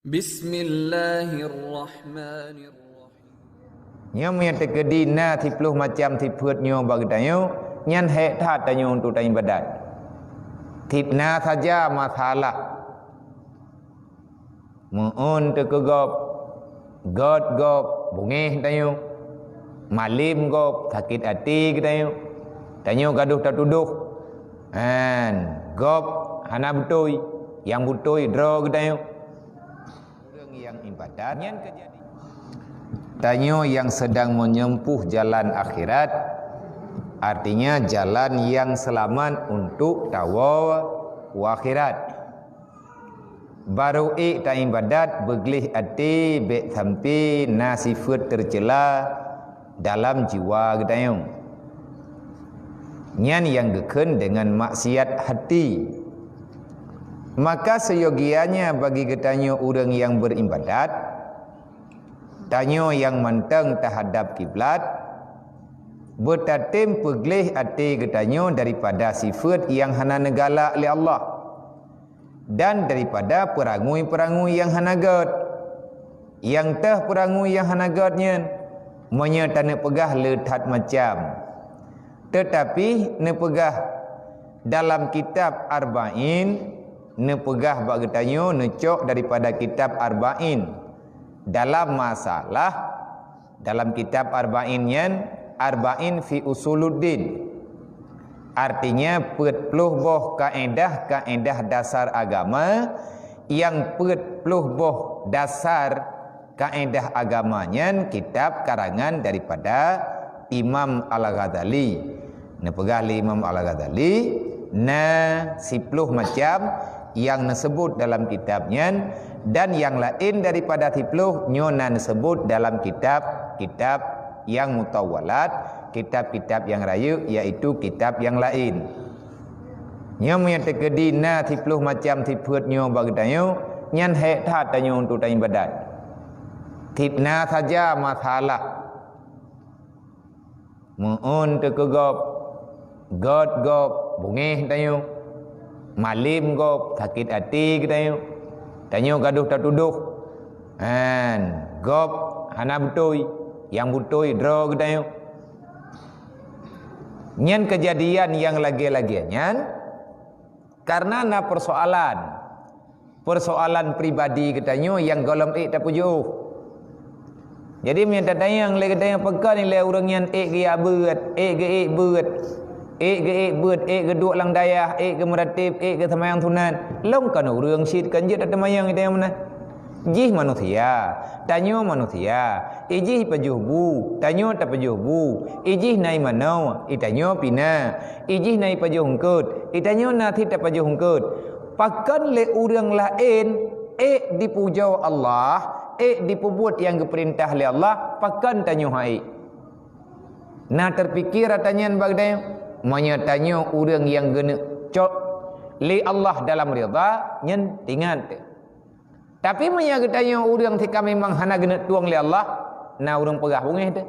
Bismillahirrahmanirrahim. Nyo mi tekedi na 30 macam 30 nyo bagi tanyo nyan hek that tanyo untuk tanyo badan. Tipna saja masalah. Muun tekegop god gop bungeh tanyo. Malim gop sakit hati tanyo. Tanyo gaduh tertuduh. Gop hana butoi yang butoi draw tanyo. Yang ibadat yang kejadian tanyo yang sedang menyempuh jalan akhirat, artinya jalan yang selamat untuk tawa akhirat. Baru ta ibadat beglih ati be sampai nasifat tercela dalam jiwa gedayung. Nyan yang geken dengan maksiat hati. Maka seyogianya bagi getanyo orang yang beribadat, tanyo yang manteng terhadap kiblat, bertatim peglih ati getanyo daripada sifat yang hana negala oleh Allah dan daripada perangui-perangui yang hana god. Yang teh perangui yang hana godnya menyerta pegah letat macam, tetapi nepegah dalam kitab Arba'in, nepegah bagi tanyo necok daripada kitab Arba'in dalam masalah dalam kitab Arba'in yan Arba'in fi usuluddin, artinya 40 boh kaedah dasar agama, yang 40 boh dasar kaedah agamanya kitab karangan daripada Imam Al-Ghazali. Nepegah Imam Al-Ghazali na 10 macam yang disebut dalam kitabnya, dan yang lain daripada 10 nyonan disebut dalam kitab-kitab yang mutawalat, kitab-kitab yang rayu, iaitu kitab yang lain. Nyo menyatakan na 10 macam 10 nyo bagi tanyo nyan hek that tanyo untuk tanyo badan. Tipna saja masalah. Muun tekegop god gop bungeh tanyo. Malim gop sakit hati tanyo. Tanyo gaduh tertuduh. Gop hana butoi yang butoi draw tanyo. Nyan kejadian yang lagi-lagiannya karena na persoalan pribadi ketanyo yang golom tak pujuh. Jadi minta tanya yang lagi tanya pekan ni le urang yang ge abet, ge bet. Beut geduk lang dayah, ke meratib, ke semayang tunan. Long kan urang syid kan je tak mayang itu yang mana? Jih manusia, tanyo manusia. Ijih pajuhbu, tanyo tak pajuhbu. Ijih nai manau, itanyo pina. Ijih nai pajuh hungkut, itanyo nathi tak pajuh hungkut. Pakan le urang lain, dipujau Allah, dipubuat yang diperintah oleh Allah, pakan tanyo hai. Nah terpikir tanyan bagdayo. Menyatanya orang yang gena cok li Allah dalam rida nyen tingan. Tapi menyatanya orang tika memang hana gena tuang li Allah, na orang pegah bungeh tu.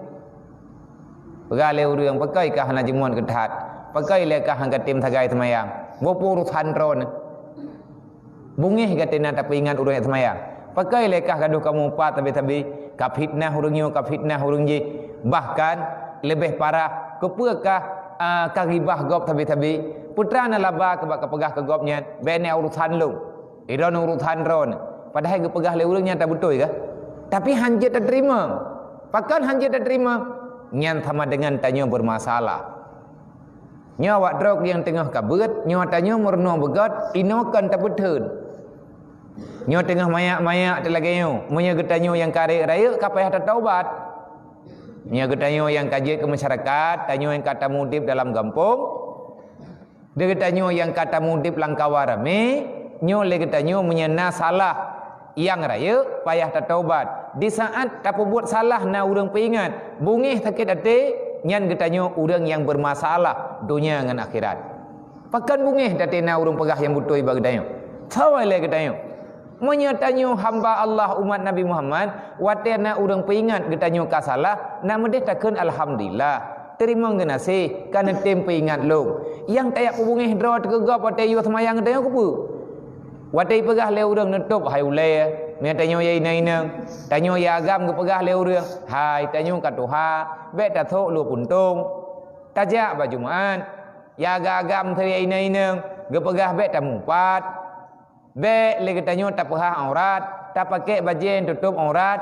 Pegah le orang pakai kah hana jemuan ketat. Pakai le kah hangkat tim tagai semayang. Bopo urusan ron. Bungeh gatina tapi ingat orang semayang. Pakai le kah gaduh kamu empat tapi kafitnah orangnya kafitnah orang je. Bahkan lebih parah kepekah karibah gop tabi putra na laba ke bak pegah ke gopnya bene urusan lu iron urusan ron padahal ke pegah le urangnya tak betul ke, tapi hanjit tak terima. Pakan hanjit tak terima nyan sama dengan tanyo bermasalah. Nyo awak drog yang tengah kabut nyo tanyo murno begat inokan tak betul. Nyo tengah mayak-mayak telaganya munya getanyo yang karek raya kapayah tak taubat. Nya getanyo yang kaji ke masyarakat, tanyo yang kata mudip dalam kampung, dia getanyo yang kata mudip langkawarame, nyo le getanyo menyena salah yang raya payah tertaubat. Di saat tak buat salah na urang peingat, bungih sakit hati, nyan getanyo urang yang bermasalah dunia dengan akhirat. Pakan bungih dati na urang pegah yang butuh bagi getanyo. Tahu le getanyo. Menyatanya hamba Allah umat Nabi Muhammad watena urang peingat getanyo kasalah nak medeh takkan alhamdulillah terima ngenasi kana tem peingat lo yang tayak hubungi draw tegap watai yo semayang getanyo kepu watai pegah le urang netup hai ulai me tanyo ye ina tanyo ya agam ke pegah le urang hai tanyo ka tuha be ta tho lu puntung tajak ba jumaan ya agam thari ina ge pegah be ta mumpat be le ke tanyo ta pehah aurat ta pakai bajen tutup aurat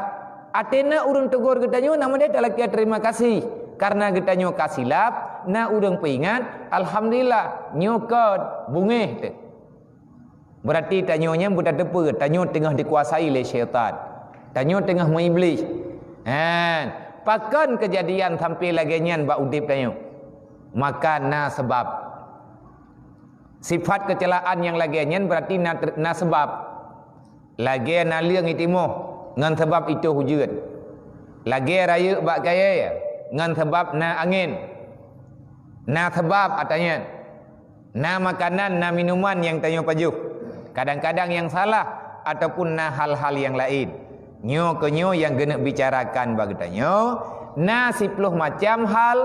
atena urang tegur ke tanyo nama dia tak laki terima kasih karena kita nyo kasilap na urang peingat alhamdulillah nyokot bungeh tu berarti tanyonya buta tepu tanyo tengah dikuasai oleh syaitan tanyo tengah mengiblis pakan kejadian sampai lagi nyan ba udip tanyo maka na sebab sifat kecelaan yang lagi nyan berarti na sebab lagi na liang itimo ngan sebab itu hujud lagi raya bak kaya ngan sebab na angin na sebab atanya na makanan na minuman yang tanyo pajuh kadang-kadang yang salah ataupun na hal-hal yang lain nyo ke nyo yang kena bicarakan bagi tanyo na 10 macam hal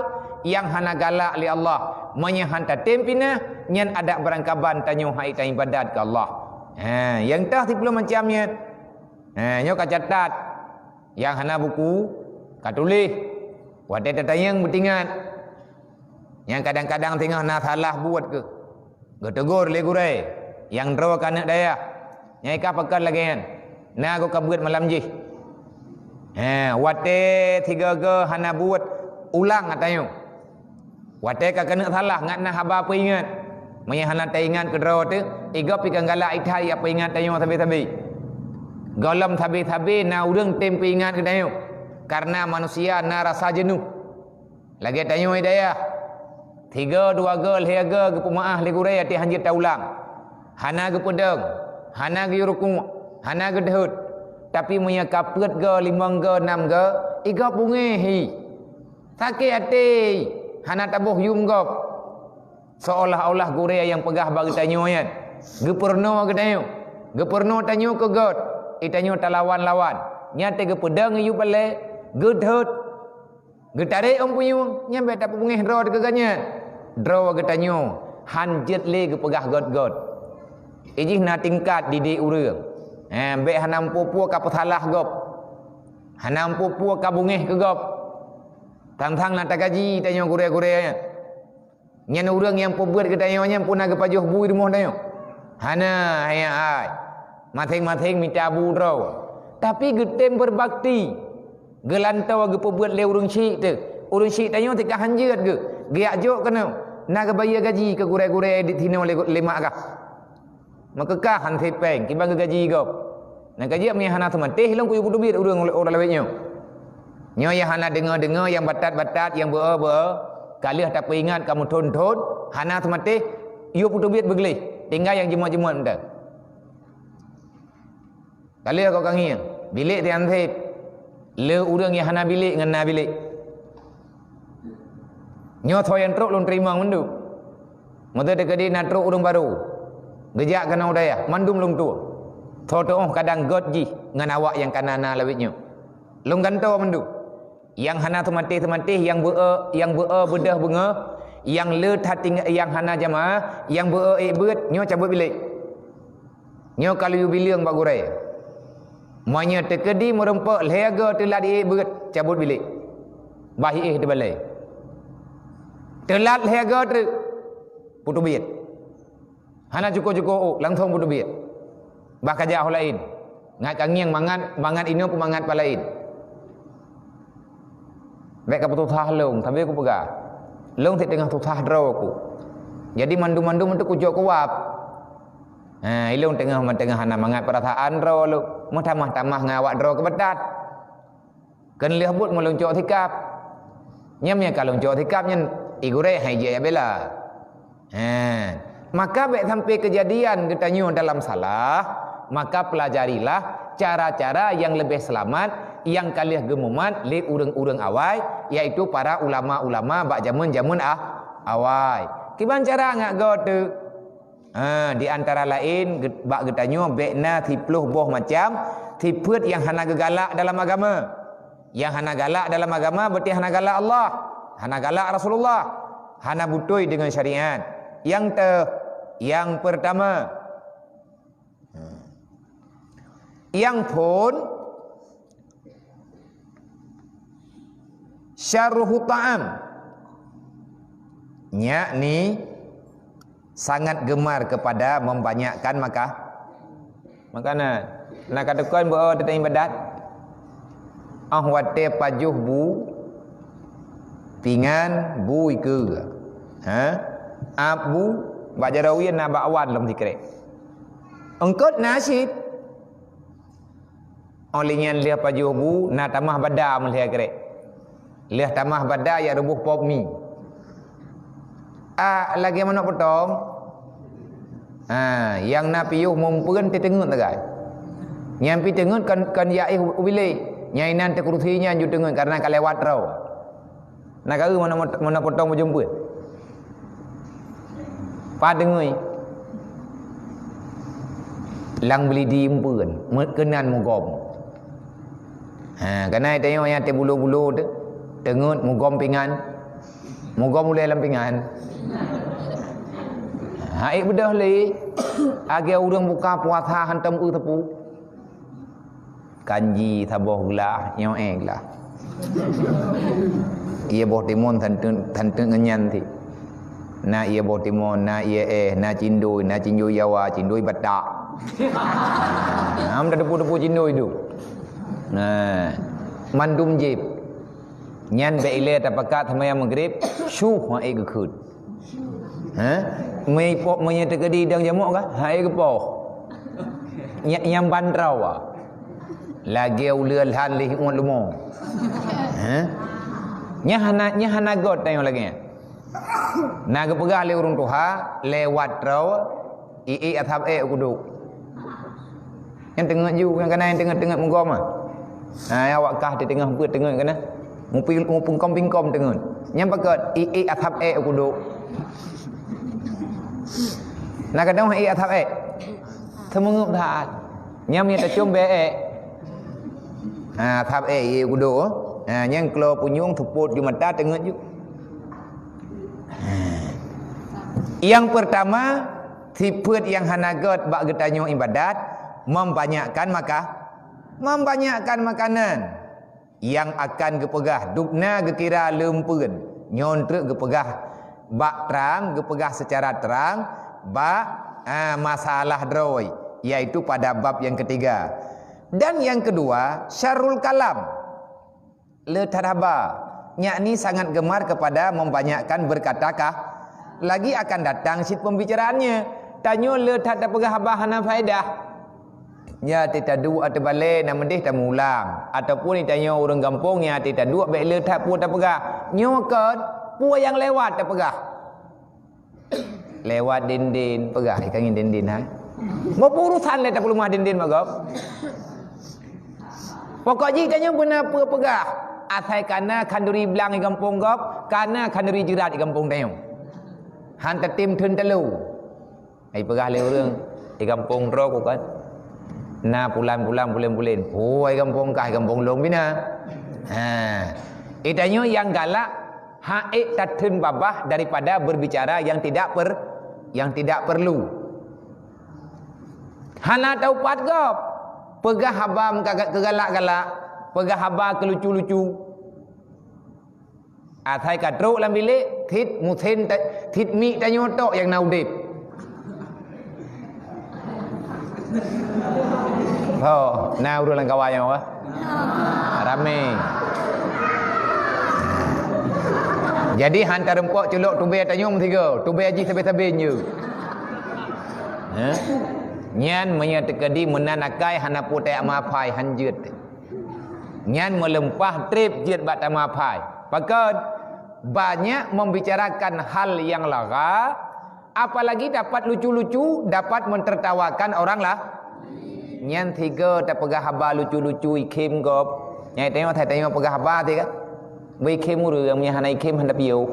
yang hana galak li Allah menyahanta tempina nyan ada berangkaban tanyo hai ta ibadat ke Allah yang tah 10 macamnya nyo ka catat yang hana buku ka tulis wadai tatayang bertingat yang kadang-kadang tengah na salah buat ke tegur le gurai yang draw kanak daya nyai ka pekan lagi kan na aku kabut malam ji wate 3 ge hana buat ulang atayo wate ka kena salah ngat na haba apa ingat maya hana ta ingat ke draw tu iga pi kanggala ithai apa ingat tayo tabi-tabi golam tabi-tabi na urang tempe ingat ke tayo karena manusia na rasa jenuh lagi tayo daya 3 2 ge lehega ke pemaah le gurai ati hanjit ta ulang hana ke pedang hana ke ruku hana ke dahut tapi munya kapet ke 5 ke 6 ke iga pungehi sakit hati hana tabuh yum gop seolah-olah gurai yang pegah bagi tanyo yan geperno ke tanyo geperno tanyo ke god itanyo talawan-lawan nyate ke pedang yu bale gedhut getare om punyu nyambe ta pungeh draw ke ganya draw ke tanyo hanjet le ke pegah god ijih na tingkat didik urang be hanam pupu ka petalah gop hanam pupu ka bungeh ke gop tang-tang na gaji tanyo gure-gure nyen urang yang pebuat ke tanyo nya pun aga pajuh bui rumah tanyo hana ya ai mathing-mathing minta bu draw tapi getem berbakti gelantau ge pebuat le urang syik urang syik tanyo tika hanjet ge giak jok kena na ga bayar gaji ke gure-gure di tino lemak ka maka kah hantai peng kibang gaji gop nak gaji mi hana temateh long kuyu budubit urang orang lawetnya nyo yang hana dengar yang batat-batat yang ber kalih tak ingat kamu ton hana temateh yu budubit beglih tinggal yang jemut-jemut enda kalih kau kangi bilik ti hantai le urang yang hana bilik ngena bilik nyo thoyan truk long terima mendu motor dekadi na truk urang baru gejak kena udaya mandum lung tu thoto kadang god ji ngan awak yang kanana lawitnya lung ganto mandu yang hana tematih yang bedah bunga yang le tating yang hana jamaah yang beut nyo cabut bilik nyo kalau yu biliang bagurai monya tekedi merempak lehaga telat beut cabut bilik bahi de balai telat lehaga tu putu biit hana cukup langsung butuh biat bakal jauh lain ngat kangiang mangat ini pun mangat palain baik apa tu thah long tapi aku pegah long ti tengah tu thah draw aku jadi mandu-mandu untuk kujok kuap ilung tengah hana mangat perasaan draw lu tamah ngawak draw ke betat kan lihat but mulung cok tikap nyamnya kalau cok tikap nyen igure hai je bela maka baik sampai kejadian kita nyu dalam salah maka pelajarilah cara-cara yang lebih selamat yang kalih gemumat li urang-urang awai yaitu para ulama-ulama bak jamun-jamun awai kiban cara ngak go tu di antara lain bak kita nyu bekna 10 boh macam tiput yang hana gegalak dalam agama yang hana galak dalam agama berarti hana galak Allah hana galak Rasulullah hana butoi dengan syariat yang pertama yang pun syarruhu ta'am, yakni sangat gemar kepada membanyakkan makanan. Nak katakan bahawa tentang ibadat wate pajuh bu pingan bu ke abu bajarawian na bakwan lam dikrek engkot nasid olehnya lihat pajuh bu na tamah bada melihat krek lihat tamah bada ya rubuh pop mi lagi mana potong yang na piyuh mumpen tetengut tagai nyampi tengut kan yaih ubile nyainan tekurusinya ju tengut karena kalewat rau nak kau mana potong berjumpa padengui lang beli diimpeun kenan mugom karena tengok yang te bulu-bulu tu tengut mugom pingan mugom mulai lampingan hai bedah le age urang buka puasa hantam tepu kanji thaboh gelah nyoeng lah ia boh timon than ngenyan thi na ia boh timon na ia na cindui yawa cindui badak am dah depu cindui tu mandum jib nyan be ile ta pakat thamaya maghrib shu ha e khut mei pok mei tegedi dang jamuk ka hai ke poh nyam ban raw lagi ulul han li un lumo nyahana got tayong lagi naga pegah le urung tuha lewat raw athap kuduk yang tengah ju yang kana yang tengah menggom awak kah di tengah beut tengah kana mu pingkom tengah nyam pakat athap kuduk nak kadang athap semengup thaat nyam ya tacum be thap kuduk yang kalau punyung teput di mata tengah ju. Yang pertama tipet yang hanagot bak getanyo ibadat membanyakkan makanan yang akan gepegah dukna gekira lempeun nyontrek gepegah bak terang gepegah secara terang bak masalah droi yaitu pada bab yang ketiga. Dan yang kedua syarrul kalam letadaba yakni sangat gemar kepada membanyakkan berkatakah lagi akan datang sit pembicaraannya tanyo letat pegah bahana faedah ya tidak dua atau balik nak mendih tak mulang ataupun tanyo orang kampung ya tidak dua baik letat pun tak pegah nyokot pua yang lewat tak pegah lewat dindin pegah ikan dindin mau urusan le tak perlu mah dindin magop pokok ji tanya pernah pegah asai kana kanduri belang di kampung gop kana kanduri jerat di kampung tayong hantar tim thun telu ai pegah le urang di kampung ro ko kan na pulan ai kampung kah kampung long bina itanyo yang galak haik tatun babah daripada berbicara yang tidak perlu hana tau pat gop pegah habam kagak kegalak-galak pegah haba kelucu-lucu athai katruk lam bilik thit muthin thit mi tanyo tok yang naudip na urulan kawan yang apa rame jadi hantar empok celok tube tanyo tiga tube haji sabe-sabe je nyan menyatekadi menanakai hana putai amapai hanjut nyan melempah trip jit bat amapai pakat banyak membicarakan hal yang lara apalagi dapat lucu-lucu dapat mentertawakan orang lah nyan tiga tak pegah haba lucu-lucu ikim gop nyai tengok pegah haba ti ka wi kim urang nya hanai kim handa piu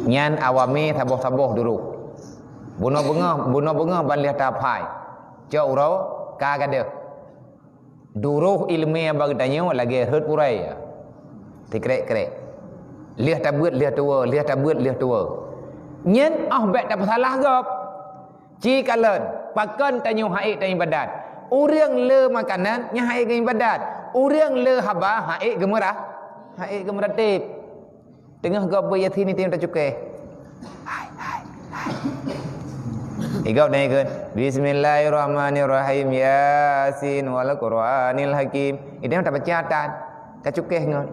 nyan awami taboh-taboh dulu bunuh bunga ban lihat tapai jauh ro kagade duruh ilmu bagi tanya lagi hut purai tikrek lihat tabut lihat tua nyen bet tak salah gop ci kalen pakan tanyo haik tanyo badat Urang le makanan nya haik ke ibadat. Urang le haba haik gemerah. Haik gemeratip. Tengah gobe yatim ni tak cukai. Hai. Igau naik kan. Bismillahirrahmanirrahim. Yasin wal Qur'anil Hakim. Ini tak baca tan. Tak cukai ngon.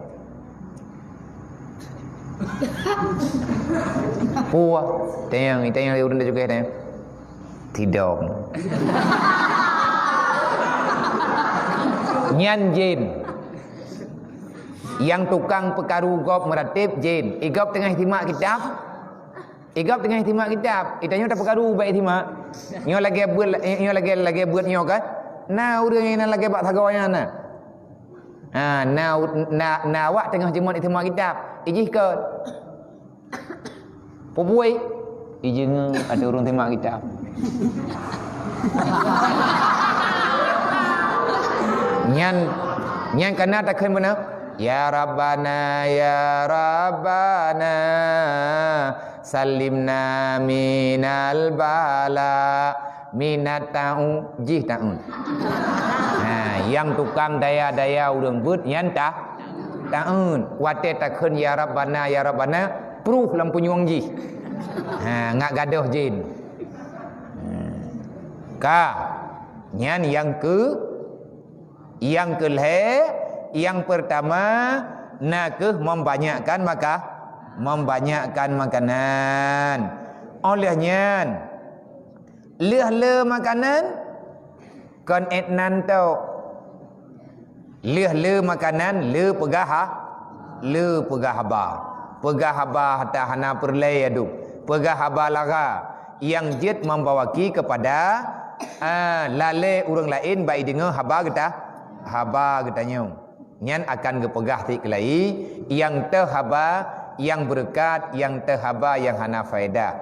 Puah. Tayang urang tak cukai tayang. Tidak. Nyan jin. Yang tukang pekaru gop meratib jin. Igop tengah ihtimak kitab. Itanya tak pekaru baik ihtimak. Nyo lagi buat nyo kan. Nah urang yang lagi bak tagawanya na. Na awak tengah jemut ihtimak kitab. Ijih ke. Pubuai. Ijih ada urang ihtimak kitab. Nyan kena tak kena benar. Ya Rabbana salimna minal bala minat ta'un. Yang tukang daya urang but nyan ta'un. Wate tak kena ya Rabbana proof lampu nyuang ji. Ngak gaduh jin. Nyan yang yang pertama nak membanyakkan makanan. Olehnya le makanan kon etnan tau. Le makanan le pegah haba. Pegah haba hatta hana perlai adu. Pegah haba laga yang jet membawaki kepada lale urang lain baik dengar haba getanya. Nyan akan gepegah ti kelai yang terhaba yang berkat yang terhaba yang hana faedah.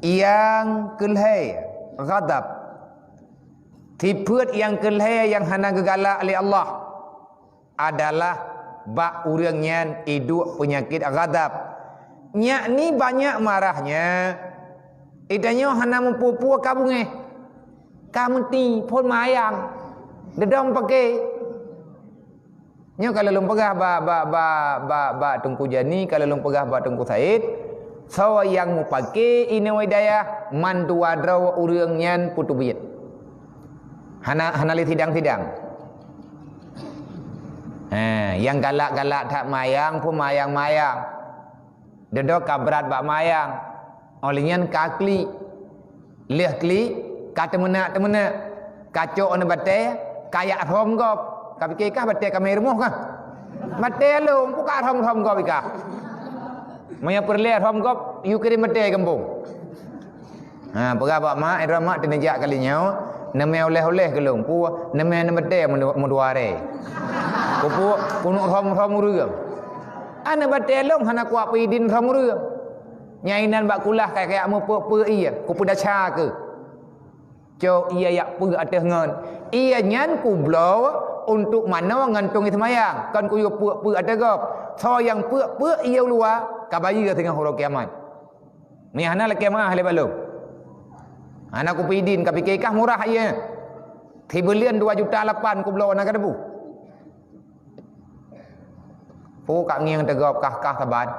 Yang kelai ghadab. Tiput yang kelai yang hana gegalak oleh Allah adalah bak urang nyan iduk penyakit ghadab. Nyak ni banyak marahnya. Idanya hana mempupu kabunge. Kamu ti pun mayang. Dedong pakai. Nyo kalau lum pegah ba Tungku Jani, kalau lum pegah ba Tungku Said, sawa yang mu pakai ini wadaya mandu wadraw urang nyan putu biyet. Hana li tidang. Yang galak-galak tak mayang pun mayang. Dedok kabrat bak mayang. Olinyan kakli. Leh kli kata temena. Kacok na bate kayak rom gop. Kami kekah batik kami rumah kan. Batik long buka rom gop ika. Maya perle rom gop you kirim batik kampung. Perabak mak era mak tenejak kalinya name oleh gelung pu name batik menduare. Pu punuk rom urang. Ana batik long hana kuat pidin rom urang. Nyainan bak kulah kayak mu pe iya ku pudacha ke. Jo ia yak pu atas ngan. Ia nyan ku blow untuk mana ngantung semayang kan ku yo pu ada gop so yang pu ia luar kabayi ke tengah huruf kiamat ni hana la kiamat le balung anak ku pidin ka pikirkah murah ia tibelian 2 juta 8 ku blow nak debu pu kak ngiang tegop kah saban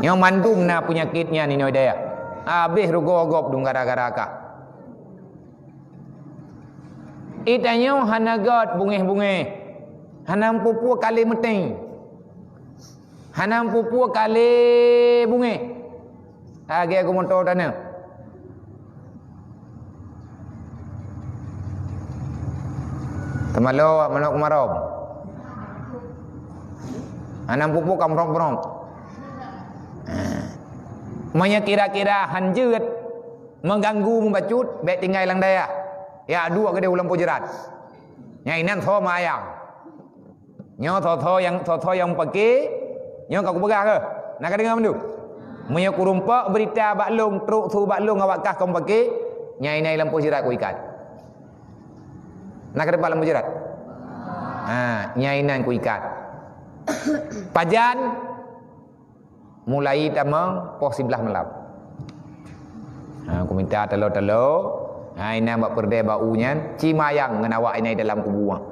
yang mandum na penyakitnya ni noi daya habis rugo gop dung gara-gara kah itanya hana god bungeh-bungeh. Hana pupu kali meting. Hana pupu kali bungeh. Age aku motor dana. Temalo manok marom. Hana pupu kamrong-brong. Manya kira-kira hanjeut mengganggu membacut baik tinggal lang daya. Ya dua ke dia ulang pujerat. Nyai nan tho mayang. Nyo tho yang pakai, nyo kau pegah ke? Nak dengar mendu? Munyo kurumpak berita baklung truk tu baklung awak kah kau pakai, nyai nai lampu jerat ku ikat. Nak depan lampu jerat. Nyai nan ku ikat. Pajan mulai tamang pos 11 malam. Aku minta telur-telur. Ina buat perdai baunya, cimayang dengan awak ini dalam kubur.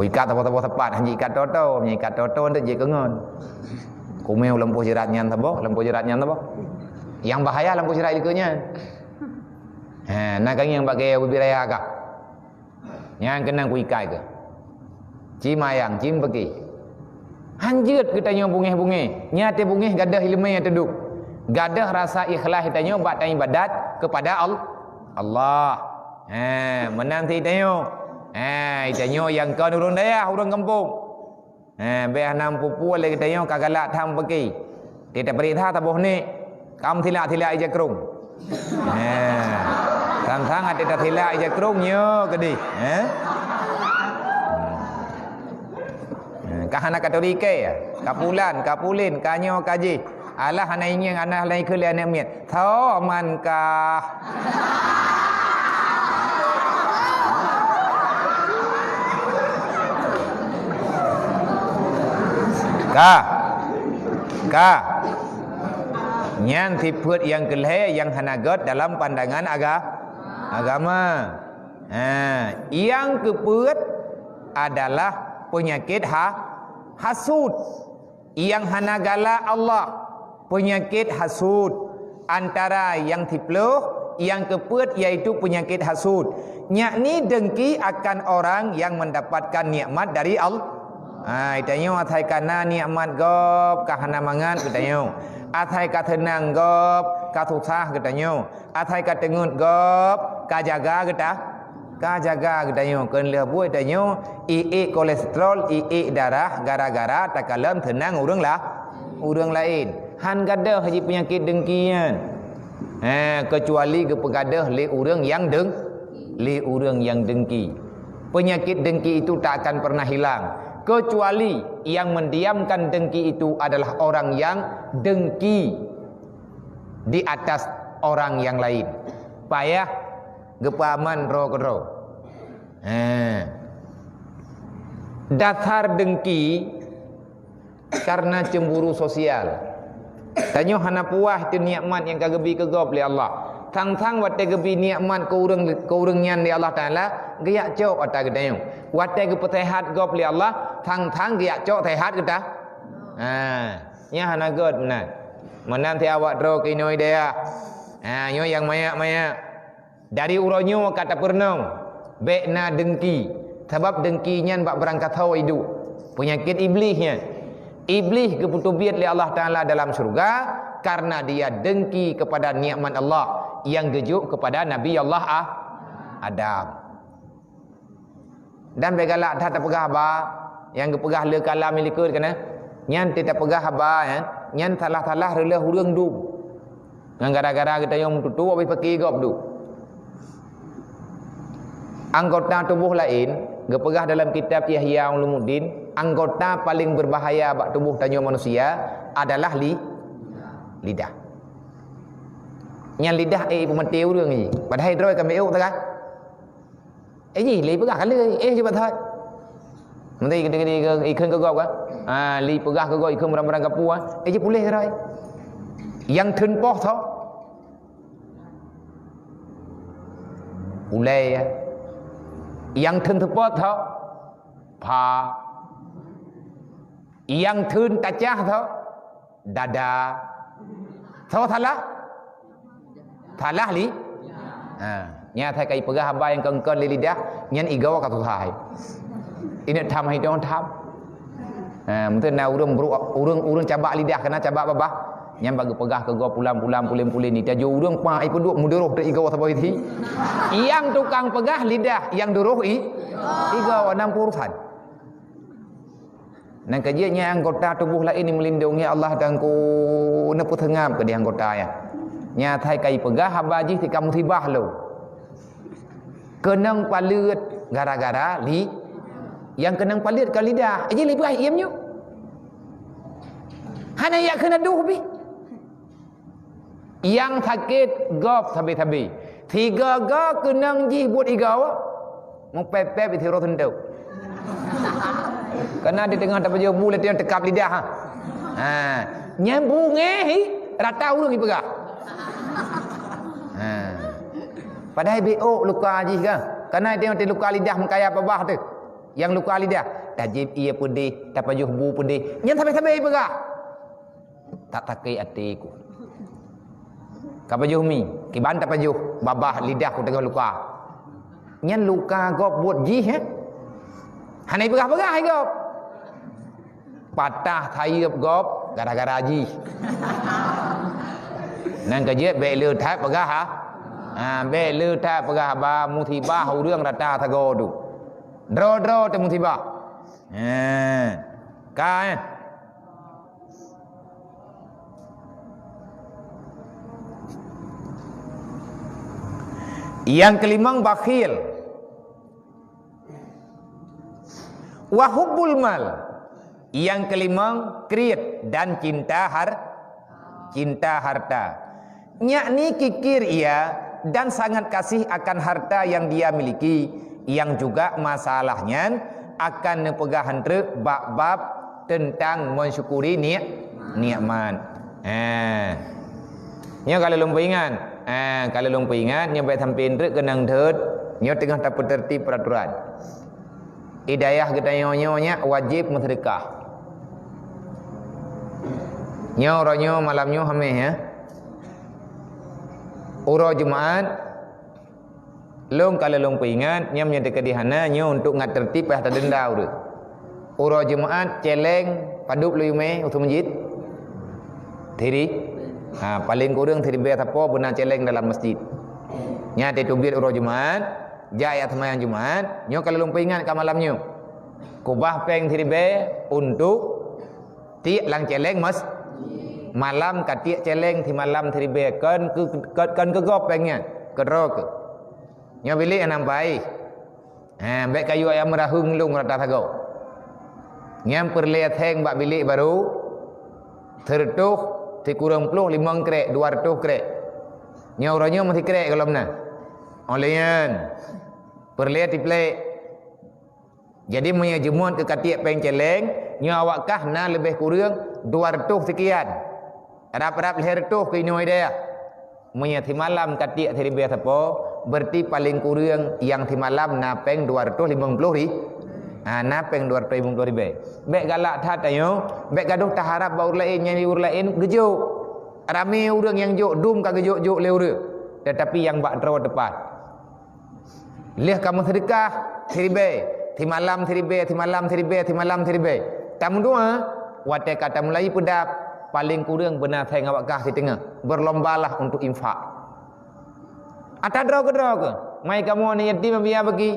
Ikat apa-apa tepat, hanya ikat toto, ikat toto untuk je kengon. Kumeu lempu jeratnya tabo, lempu jeratnya tabo. Yang bahaya lempu jerat ikutnya. Nak kan yang pakai ubiraya kah? Yang kena ku ikai ke? Cimayang, cim pergi. Hanjut katanya bungih-bungih. Nyate bungih gadah ilmu yang teduk. Gadah rasa ikhlas tanya buat ibadat kepada Allah. Menanti tanya. Tanya yang kau urang daya, urang kampung. Biar nam pupu lagi tanya kagalak tham pergi. Tidak perintah tabuh ni. Kam tilak-tilak ija kerung. Tang-tang ada tilak ija kerung nyo gede. Kahana katorike ya. Kapulan, kapulin, kanyo kaji. Alah anak ingin anak lain ke anak miat. Tahu mankah? Ka. Nyan tiput yang keleh yang hanagot dalam pandangan agama. Yang keput adalah penyakit hasud. Yang hanagala Allah. Penyakit hasud. Antara yang tipluh, yang keput iaitu penyakit hasud. Yakni dengki akan orang yang mendapatkan nikmat dari Allah. Itanyo athai kana nikmat gop kahana mangan itanyo. Athai ka tenang gop ka susah itanyo. Athai ka tengut gop ka jaga itanyo. Keun leh buai itanyo ii kolesterol, ii darah gara-gara takalam tenang urang lain. Han gadah haji penyakit dengkian. Kecuali kepegadah le urang yang dengki. Penyakit dengki itu tak akan pernah hilang. Kecuali yang mendiamkan dengki itu adalah orang yang dengki di atas orang yang lain. Payah gepaman ro. Dasar dengki karena cemburu sosial. Tanyo hana puah itu nikmat yang kagebi kegop oleh Allah. Tang-tang watte gebi nikmat ke urang-nyan di Allah Taala, giak cok ata gedayo. Watte ge petehat gop oleh Allah, tang-tang giak cok tehat kita. Nya hana god benar. Menanti awak dro ke inoi dia. Nyo yang maya-maya. Dari uronyo kata pernah bekna dengki. Sebab dengkinya bak berangkat hawa hidup. Penyakit iblisnya. Iblis keputubiat oleh Allah Ta'ala dalam surga karena dia dengki kepada nikmat Allah yang gejuk kepada Nabi Allah Adam. Dan begalak tak pegah ba yang kepegah le kalam milikut kana nyan tidak pegah ba nyan salah-salah rela hurung du. Ngan gara-gara kita yang tutu habis pergi gop du. Anggota tubuh lain gepegah dalam kitab Ihya Ulumuddin, anggota paling berbahaya bak tubuh tanya manusia adalah lidah. Yang lidah pemati urang ni. Padahal droi kan meu tak? Ni li pegah kali cepat thôi. Nanti ikan ke gop kan? Li pegah ke gop ikan barang-barang kapu je boleh rai. Yang thun poh tho. Ulai ya. Yang thun tepot tho. Pa. Yang thun tacah tho. Dada. Tho thalah li. Nya thay kai pegah haba yang kengkon li lidah, nyan igaw ka tuthai. Ini tham hay don't tham. Mungkin na urang cabak lidah kena cabak babah. Nyan bagi pegah ke gua pulang pulin ni tajo urang pa ai penduk muduruh dak igaw saboi thi. Yang tukang pegah lidah, yang duruh igaw 60 urusan. Dan kajiannya anggota tubuh lain ini melindungi Allah dan ku nepu tengam ke dia anggota ya. Nya thay kai pegah habaji ti kamu tibah lo. Kenang palut gara-gara li yang kenang palut ke lidah. Aje li baik iamnyo. Hana ya kena duh bi. Yang sakit gop tabi-tabi. Tiga ga kenang ji buat igaw. Mung pep-pep ti ro tendau. Karena di tengah tak berjauh bulat yang tekap lidah. Nyambung Rata urang pegah. Padahal BO luka haji ke? Karena dia luka lidah mengkaya babah tu. Yang luka lidah, tajib ia pedih, tapajuh bu pedih. Yang sampai-sampai pegah. Tak takai hatiku. Kapajuh mi, kiban tapajuh babah lidah ku tengah luka. Nyan luka gop buat jih Hanai pegah-pegah gop. Patah thayup gop gara-gara haji. Nang kerja baik le thai pegah baik le thai pegah ba musibah urang rata thago tu. Dro te musibah. Kan. Yang kelima bakhil. Wa hubbul mal. Yang kelima kriit dan cinta harta. Yakni kikir ia dan sangat kasih akan harta yang dia miliki, yang juga masalahnya akan nepegahan truk bab-bab tentang mensyukuri nikmat. Nya kalau lupa ingat, kalau lupa ingat, nya baik sampai truk kenang thut, nya tengah tak tertib peraturan. Hidayah kita nyonya wajib sedekah. Nya orangnya malamnya hameh ya. Uro Jumaat long kalau long ingat nyam nya dekat di hana nya untuk ngat tertib pah denda urut. Uro Jumaat celeng padup leume utu masjid. Thiri. Paling kurang thiri be tapo beuna celeng dalam masjid. Nya te tubir uro Jumaat, jaya semayang Jumaat, nya kalau long ingat ka malamnya. Kubah peng thiri be untuk ti lang celeng mas malam katiak celeng di malam teribe kan ke gopengnya ke rok nya bilik nampai baik kayu ayam merahung lung rata thago nyam perlihat heng bak bilik baru tertuh ti kurang puluh 5 krek 200 krek nya orangnya masih krek kalau mana olehan perlihat di plek jadi punya jemut ke katiak peng celeng nya awakkah na lebih kurang 200 sekian. Rap-rap leher tu ke inoi dia. Munya ti malam katiak thiri be sapo, berarti paling kurang yang ti malam napeng 250 ri. Napeng 250 ribu. Bek galak tha tayo, bek gaduh taharap baur lain nyari ur lain gejuk. Rame urang yang juk dum ka gejuk-juk le ur. Tetapi yang bak draw depan. Leh kamu sedekah thiri be, ti malam thiri be, ti malam thiri be, ti malam thiri be. Tamu dua, wate kata mulai pedap paling kurang benar saya ngawakah di tengah berlombalah untuk infak. Ada draw ke mai kamu ni yatim biar bagi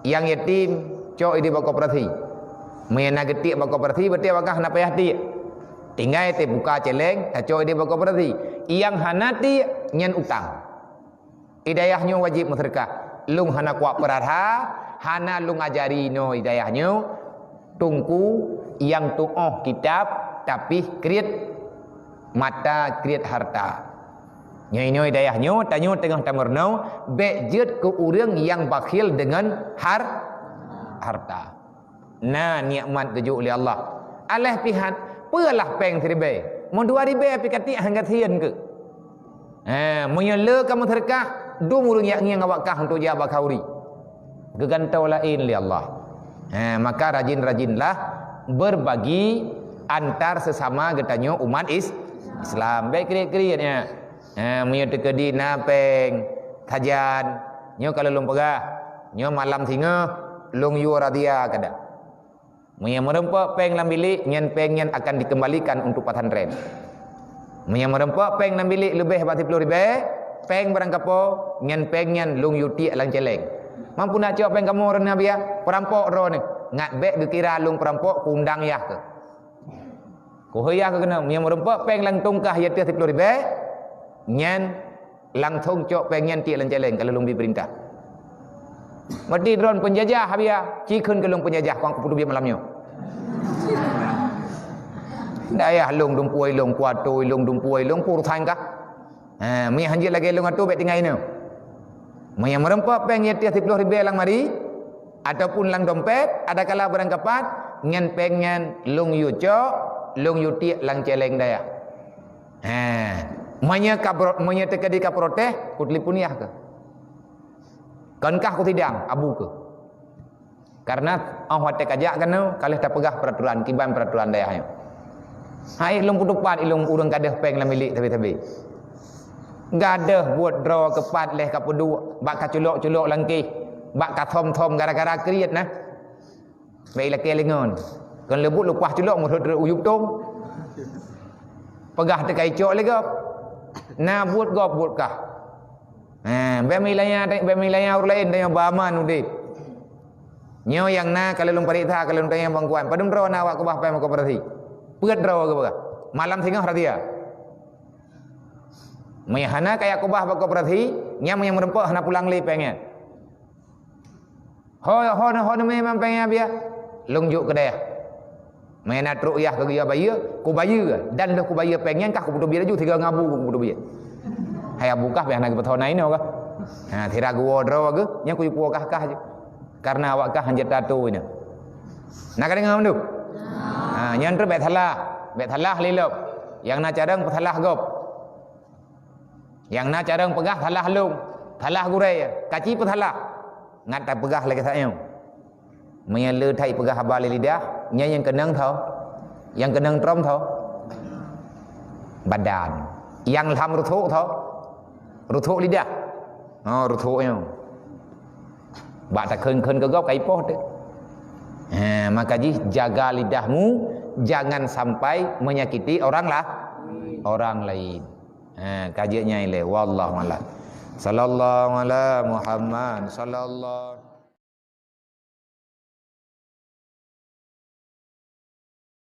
yang yatim cok di koperasi mai nak getik koperasi betul wakah nak payah ti tinggal te buka celeng cok di koperasi yang hanati nyen utang hidayahnya wajib sedekah lung hana kuat perarha hana lung ajari no hidayahnya tungku yang tuoh kitab tapi kriit mata kriit harta. Nyoi dayahnya tanyo tengah tamurnau bejet ke urang yang bakhil dengan harta. Nah nikmat keju oleh Allah. Aleh pihat pelah peng seribe. Mun 2000 pi katik hangga thien ke. Munya le kamu sedekah du murung yak ngiang awakah untuk jaba kauri. Gegantau lain li Allah. Maka rajin-rajinlah berbagi antar sesama getanyo umat Islam. Baik kriat-kriatnya. Munya tekedi napeng tajan. Nyo kalau lung pegah, nyo malam singa lung yu radia kada. Munya merempak peng lam bilik, nyen peng nyen akan dikembalikan untuk pesantren. Munya merempak peng lam bilik lebih 40 ribu, peng barang kapo, nyen peng nyen lung yu ti lang celeng. Mampu nak cok peng kamu rena biya, perampok ro ni. Ngat bek gekira lung perampok kundang yah ke. Kuhuyah ke kena yang merempak peng lang tungkah ya 30 ribu nyen lang thong cok peng nyen ti lang celeng kalau lung diperintah mati drone penjajah habia cikun ke lung penjajah kau kudu biar malamnya daya lung dumpuai lung kuatoi lung dumpuai lung pur thang ka mi hanjit lagi lung atu bek tinggai ni yang merempak peng ya 30 ribu lang mari ataupun lang dompet ada kala barang kapat nyen peng nyen lung yu cok lung yuti lang celeng daya Manya tekadi ka protes ku telefoniah ke. Kankah ku tidang abu ke. Karena awak tek ajak kan kalau tak pegah peraturan kiban peraturan daerahnya. Hai ilung kutupat ilung urang kadah peng la milik tapi. Gadah buat draw kepat leh ka pedu bak ka culok-culok langkih bak ka thom-thom gara-gara kriat nah. Baiklah ke lengon. Kan lebut lepas culok murut uyup tong. Pegah tekai cok lagi. Nah buat kah. Bemilanya orang lain tanya baman udik. Nyo yang na kalau lung parita kalau lung tanya bangkuan. Padum draw na awak ke bah pem ko perhati. Peut draw ke bah. Malam tengah radia. Mayahana kayak kubah bako perhati, nyam yang merempok hana pulang li pengen. Ho memang pengen biar lungjuk ke dia. Main atruk yah ke dia bayar, ku bayar dan dah ku bayar pengen kah ku butuh biar ju 3 ngabu ku butuh biar. Hai abukah biar nak betul naik ni okah. Ha tira gua draw ke, nya ku puak kah je. Karena awak kah hanjat tatu nya. Nak dengar tu? Ha nyan tu bet thalah lilop. Yang nak cadang pethalah gop. Yang nak carang pegah thalah lung, thalah gurai, kaci pun thalah. Ngat tak pegah lagi sayang. Menyala thai pegah habal lidah, nya yang kenang tau. Yang kenang trom tau. Badan. Yang lam ruthuk tau. Ruthuk lidah. Ruthuknya. Bak tak keun ke gop kai poh tu. Maka jaga lidahmu jangan sampai menyakiti orang lain. Kajiannya ini wallahu a'lam. Sallallahu ala Muhammad sallallahu